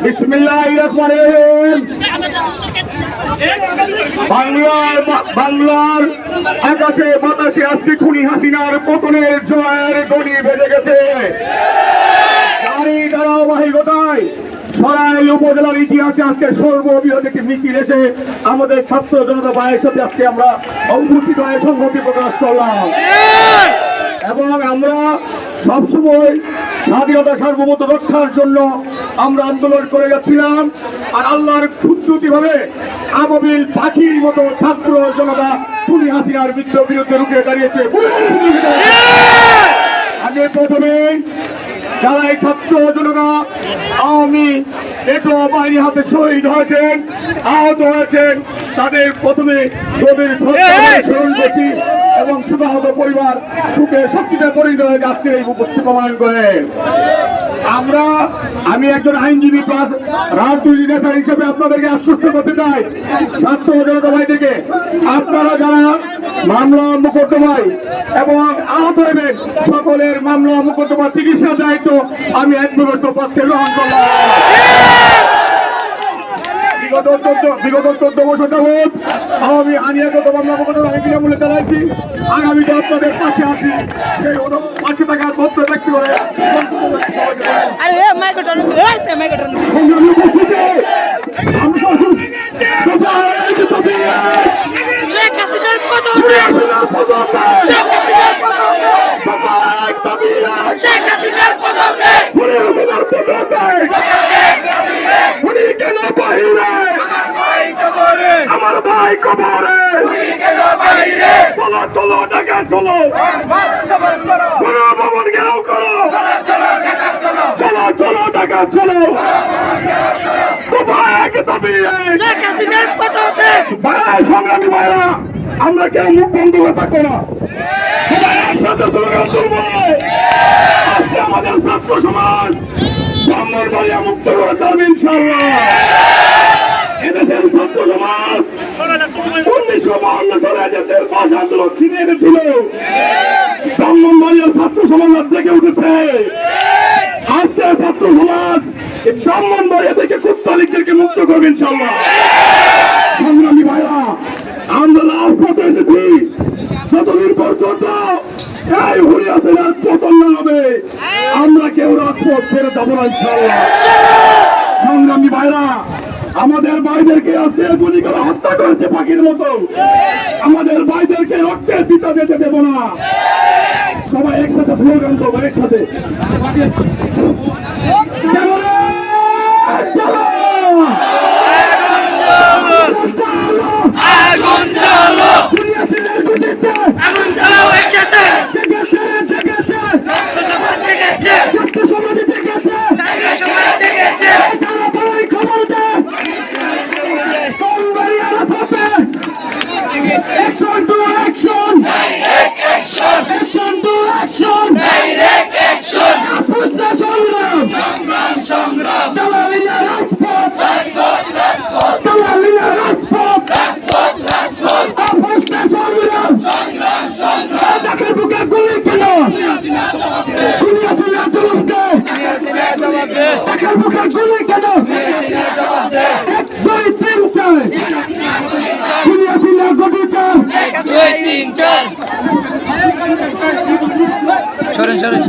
বিসমিল্লাহির রহমানির রহিম। বাংলার আকাশে বাতাসে আজকে খুনি হাসিনার পতনের জয়ের গনি বেজে গেছে। তারই ধারাবাহিকতায় সরাইল উপজেলার ইতিহাসে আজকে সর্ববৃহৎ একটি মিছিল এসে আমাদের ছাত্র জনতা ভাইয়ের সাথে আজকে আমরা অঙ্কুচিত হয়ে সংহতি প্রকাশ করলাম এবং আমরা সবসময় স্বাধীনতা সার্বভৌমত্ব রক্ষার জন্য আমরা আন্দোলন করে যাচ্ছিলাম। আর আল্লাহর কুদরতি ভাবে আবাবিল পাখির মতো ছাত্র জনতা খুনি হাসিনার বিরুদ্ধে রুখে দাঁড়িয়েছে। আগে প্রথমে যারা এই ছাত্র জনতা আওয়ামী বাহিনীর হাতে শহীদ হয়েছেন, আহত হয়েছেন, তাদের প্রথমে গভীর স্মরণ করছি এবং সুবাহত পরিবার সুখে শক্তিতে পরিণত হয়ে আজকের এই উপস্থিত প্রমাণ করে। আমি একজন আইনজীবী প্লাস রাজনীতি নেতা হিসেবে আপনাদেরকে আশ্বস্ত করতে চাই, ছাত্র জনতা ভাইদেরকে, আপনারা যারা মামলা মোকদ্দমায় এবং আহত হবেন সকলের মামলা মোকদ্দমা চিকিৎসার দায়িত্ব আমি অ্যাডভোকেট টোপাসকে গ্রহণ করলাম। বিগত 14 বছর যাবৎ আমি আনিয়াগত মামলা মোকদ্দমা আমি বিনামূল্যে চালাইছি। আগামীতে আপনাদের পাশে আছি, সেই পাশে থাকার মধ্য ব্যক্তি করে আমার ভাই কবরে চলো চলো ঢাকা চলো ভবন ঘেরাও করো চলো চলো ঢাকা চলো সংগ্রামী ভাইরা আমরা কেউ মুখ বন্ধ হয়ে থাকবো না, সবাই একসাথে স্লোগান তুলবো। আজকে আমাদের ছাত্র সমাজ ব্রাহ্মণবাড়িয়া মুক্ত করে যাবে ইনশাআল্লাহ। এদেশের ছাত্র সমাজ 1952 সালে দেশের ভাষা আন্দোলন ছিনিয়ে এনেছিল, ব্রাহ্মণবাড়িয়ার ছাত্র সমাজ থেকে উঠেছে। আজকে ছাত্র সমাজ ব্রাহ্মণবাড়িয়া থেকে কুত্তালিকদেরকে মুক্ত করবে ইনশাআল্লাহ। সংগ্রামী ভাইরা, আমরা রাজপথে এসেছি যতদিন পর্যন্ত এই হয়ে আছে পতন না হবে, আমরা কেউ রাজপথ ছেড়ে যাবো না ইনশাআল্লাহ। সংগ্রামী ভাইরা, আমাদের ভাইদেরকে আজকে গুলি করে হত্যা করেছে পাখির মতো, আমাদের ভাইদেরকে রক্তের পিতা যেতে দেব না। সবাই একসাথে স্লোগান করবো, একসাথে সরেন সরেন।